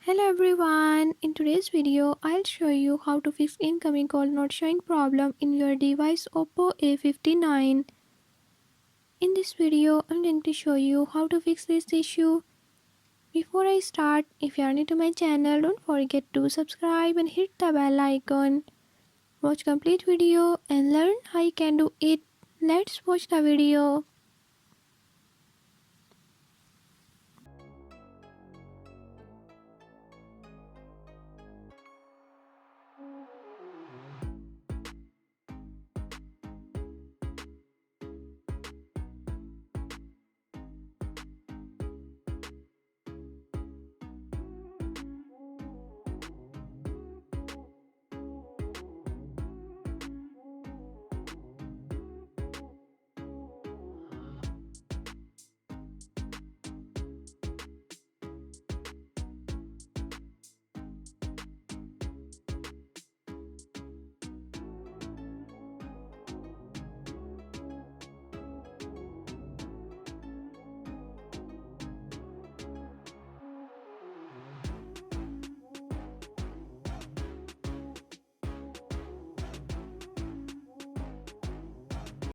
Hello everyone, in today's video I'll show you how to fix incoming call not showing problem in your device Oppo A59. In this video I'm going to show you how to fix this issue. Before I start, if you are new to my channel, don't forget to subscribe and hit the bell icon. Watch complete video and learn how you can do it. Let's watch the video.